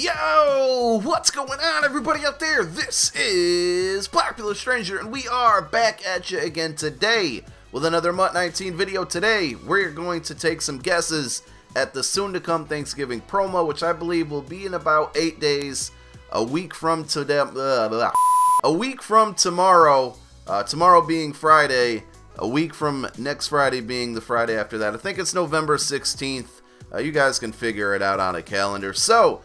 Yo, what's going on, everybody out there? This is Popular Stranger, and we are back at you again today with another MUT 19 video. Today, we're going to take some guesses at the soon-to-come Thanksgiving promo, which I believe will be in about 8 days, a week from today, a week from tomorrow, tomorrow being Friday, a week from next Friday being the Friday after that. I think it's November 16th. You guys can figure it out on a calendar. So,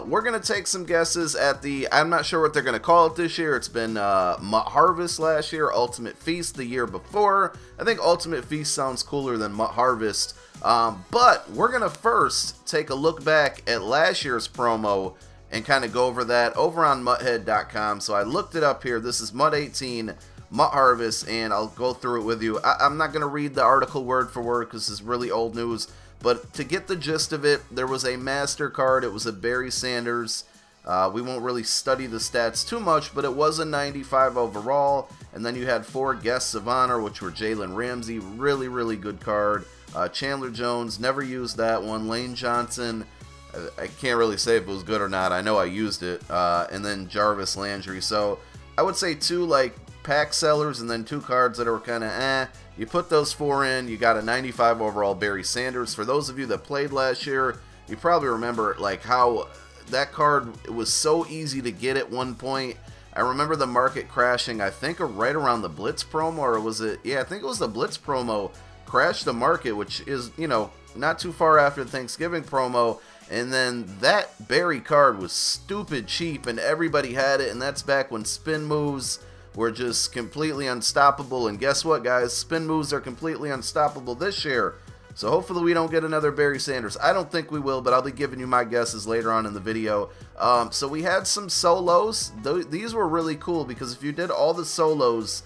we're going to take some guesses at the, I'm not sure what they're going to call it this year. It's been MUT Harvest last year, Ultimate Feast the year before. I think Ultimate Feast sounds cooler than MUT Harvest. But we're going to first take a look back at last year's promo and kind of go over that over on MUThead.com. So I looked it up here. This is MUT 18, MUT Harvest, and I'll go through it with you. I'm not going to read the article word for word because this is really old news. But to get the gist of it, there was a master card. It was a Barry Sanders. We won't really study the stats too much, but it was a 95 overall. And then you had 4 guests of honor, which were Jalen Ramsey, really, really good card. Chandler Jones, never used that one. Lane Johnson, I can't really say if it was good or not. I know I used it. And then Jarvis Landry. So I would say 2 like pack sellers and then 2 cards that were kind of eh. You put those 4 in, you got a 95 overall Barry Sanders. For those of you that played last year, you probably remember like how that card was so easy to get at one point. I remember the market crashing, I think right around the Blitz promo, or was it? Yeah, I think it was the Blitz promo crashed the market, which is, you know, not too far after the Thanksgiving promo. And then that Barry card was stupid cheap and everybody had it, and that's back when spin moves were just completely unstoppable. And guess what, guys? Spin moves are completely unstoppable this year. So hopefully we don't get another Barry Sanders. I don't think we will, but I'll be giving you my guesses later on in the video. So we had some solos. These were really cool because if you did all the solos,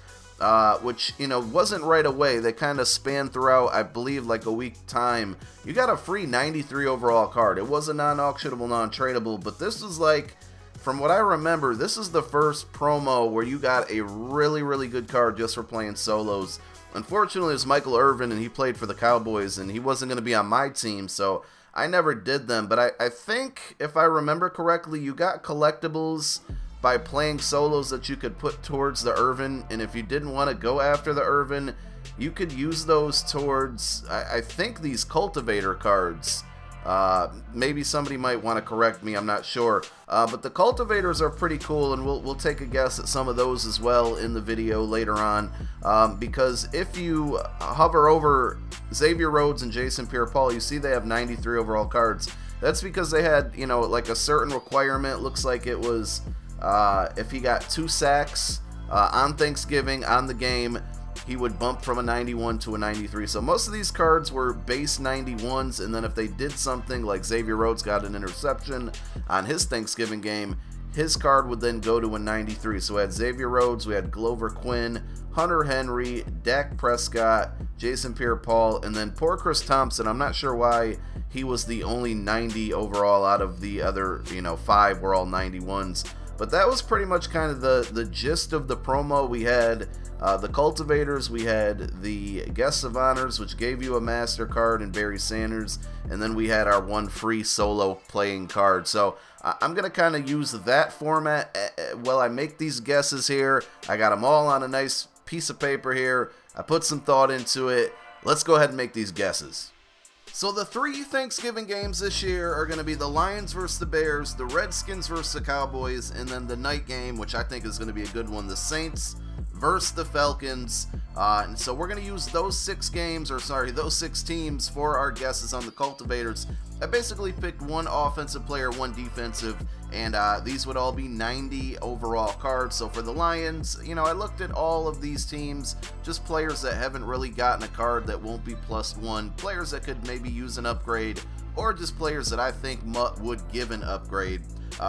which, you know, wasn't right away, they kind of spanned throughout, I believe, like a week time, you got a free 93 overall card. It was a non-auctionable, non-tradable, but this was like, from what I remember, this is the first promo where you got a really, really good card just for playing solos. Unfortunately, it was Michael Irvin, and he played for the Cowboys, and he wasn't going to be on my team, so I never did them. But I think, if I remember correctly, you got collectibles by playing solos that you could put towards the Irvin, and if you didn't want to go after the Irvin, you could use those towards, I think, these Cultivator cards. Maybe somebody might want to correct me, I'm not sure. But the Cultivators are pretty cool, and we'll take a guess at some of those as well in the video later on. Because if you hover over Xavier Rhodes and Jason Pierre-Paul, you see they have 93 overall cards. That's because they had, you know, like a certain requirement. Looks like it was if he got 2 sacks on Thanksgiving on the game, he would bump from a 91 to a 93. So most of these cards were base 91s, and then if they did something like Xavier Rhodes got an interception on his Thanksgiving game, his card would then go to a 93. So we had Xavier Rhodes, we had Glover Quinn, Hunter Henry, Dak Prescott, Jason Pierre-Paul, and then poor Chris Thompson. I'm not sure why he was the only 90 overall out of the other, you know, 5 were all 91s. But that was pretty much kind of the gist of the promo. We had the Cultivators, we had the Guests of Honors, which gave you a Master card and Barry Sanders, and then we had our 1 free solo playing card. So I'm going to kind of use that format while I make these guesses here. I got them all on a nice piece of paper here. I put some thought into it. Let's go ahead and make these guesses. So the 3 Thanksgiving games this year are going to be the Lions versus the Bears, the Redskins versus the Cowboys, and then the night game, which I think is going to be a good one, the Saints versus the Falcons. And so we're going to use those 6 games, or sorry, those 6 teams for our guesses on the Cultivators. I basically picked 1 offensive player, 1 defensive, and these would all be 90 overall cards. So for the Lions, you know, I looked at all of these teams, just players that haven't really gotten a card that won't be +1, players that could maybe use an upgrade, or just players that I think MUT would give an upgrade.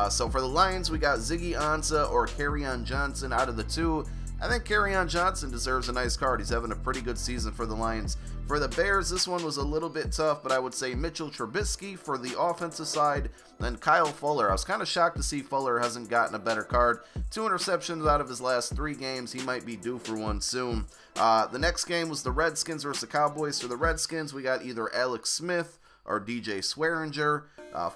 So for the Lions, we got Ziggy Ansah or Kerryon Johnson. Out of the 2, I think Kerryon Johnson deserves a nice card. He's having a pretty good season for the Lions. For the Bears, this one was a little bit tough, but I would say Mitchell Trubisky for the offensive side, then Kyle Fuller. I was kind of shocked to see Fuller hasn't gotten a better card. 2 interceptions out of his last 3 games. He might be due for one soon. The next game was the Redskins versus the Cowboys. For the Redskins, we got either Alex Smith or DJ Swearinger.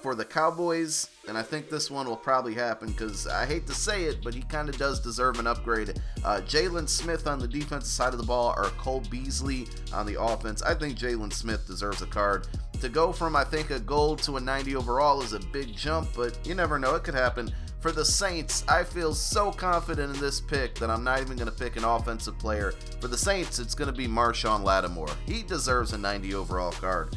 For the Cowboys, and I think this one will probably happen because I hate to say it, but he kind of does deserve an upgrade. Jaylon Smith on the defensive side of the ball or Cole Beasley on the offense. I think Jaylon Smith deserves a card. To go from, I think, a gold to a 90 overall is a big jump, but you never know. It could happen. For the Saints, I feel so confident in this pick that I'm not even going to pick an offensive player. For the Saints, it's going to be Marshawn Lattimore. He deserves a 90 overall card.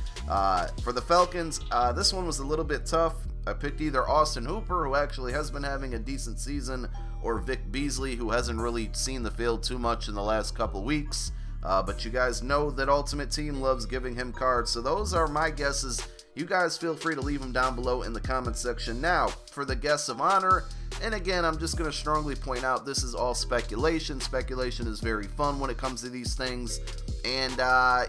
For the Falcons, this one was a little bit tough. I picked either Austin Hooper, who actually has been having a decent season, or Vic Beasley, who hasn't really seen the field too much in the last couple weeks. But you guys know that Ultimate Team loves giving him cards, so those are my guesses. You guys feel free to leave them down below in the comment section. Now, for the guests of honor, and again, I'm just going to strongly point out this is all speculation. Speculation is very fun when it comes to these things. And,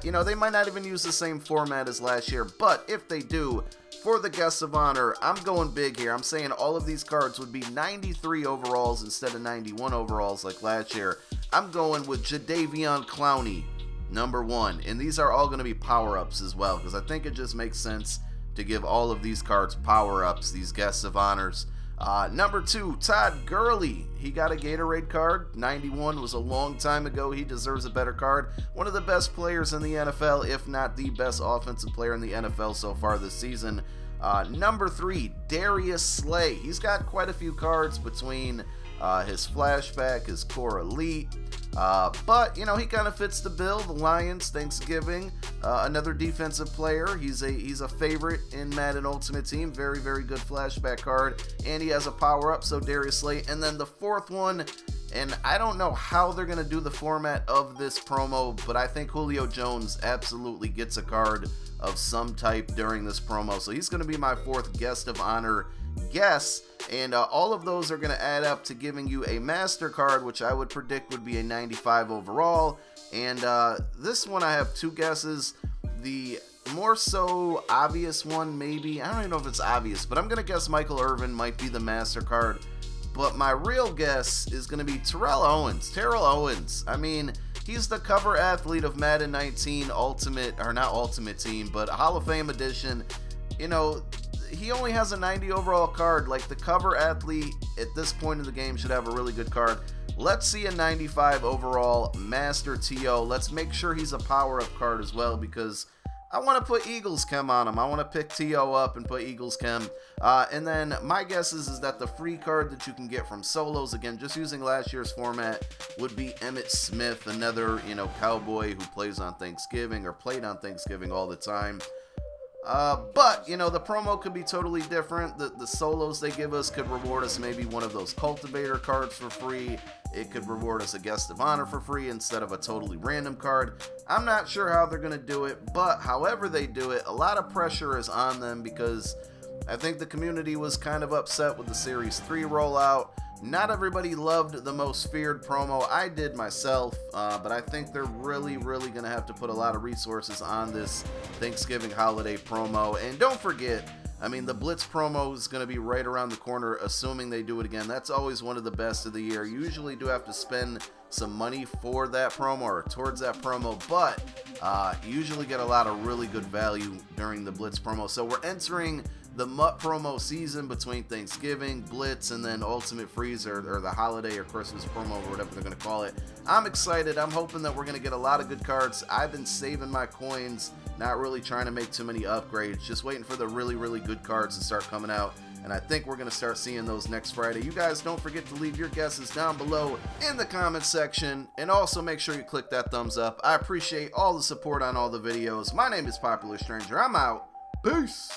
you know, they might not even use the same format as last year, but if they do, for the guests of honor, I'm going big here. I'm saying all of these cards would be 93 overalls instead of 91 overalls like last year. I'm going with Jadeveon Clowney, #1, and these are all going to be power-ups as well, because I think it just makes sense to give all of these cards power-ups, these guests of honors. #2, Todd Gurley. He got a Gatorade card. 91 was a long time ago. He deserves a better card. One of the best players in the NFL, if not the best offensive player in the NFL so far this season. #3, Darius Slay. He's got quite a few cards between his flashback, his core elite. But, you know, he kind of fits the bill. The Lions, Thanksgiving, another defensive player. He's a favorite in Madden Ultimate Team. Very, very good flashback card. And he has a power-up, so Darius Slay. And then the fourth one, and I don't know how they're going to do the format of this promo, but I think Julio Jones absolutely gets a card of some type during this promo. So he's going to be my fourth guest of honor guess. And all of those are going to add up to giving you a master card, which I would predict would be a 95 overall. And this one I have two guesses. The more so obvious one, maybe, I don't even know if it's obvious, but I'm going to guess Michael Irvin might be the master card. But my real guess is going to be Terrell Owens. I mean, he's the cover athlete of Madden 19 Ultimate, or not Ultimate Team, but Hall of Fame Edition. You know, he only has a 90 overall card. Like, the cover athlete at this point in the game should have a really good card. Let's see a 95 overall Master TO. Let's make sure he's a power-up card as well, because I want to put Eagles Chem on him. I want to pick TO up and put Eagles Chem. And then my guess is that the free card that you can get from solos, again, just using last year's format, would be Emmitt Smith, another, you know, cowboy who plays on Thanksgiving or played on Thanksgiving all the time. But, you know, the promo could be totally different. The solos they give us could reward us maybe one of those cultivator cards for free. It could reward us a guest of honor for free instead of a totally random card. I'm not sure how they're going to do it, but however they do it, a lot of pressure is on them, because I think the community was kind of upset with the Series 3 rollout. Not everybody loved the Most Feared promo. I did myself, but I think they're really going to have to put a lot of resources on this Thanksgiving holiday promo. And don't forget, I mean, the Blitz promo is going to be right around the corner, assuming they do it again. That's always one of the best of the year. You usually do have to spend some money for that promo or towards that promo, but you usually get a lot of really good value during the Blitz promo. So we're entering the MUT promo season between Thanksgiving, Blitz, and then Ultimate Freeze, or the holiday or Christmas promo, or whatever they're going to call it. I'm excited. I'm hoping that we're going to get a lot of good cards. I've been saving my coins, not really trying to make too many upgrades, just waiting for the really good cards to start coming out. And I think we're going to start seeing those next Friday. You guys don't forget to leave your guesses down below in the comment section. And also make sure you click that thumbs up. I appreciate all the support on all the videos. My name is Popular Stranger. I'm out. Peace.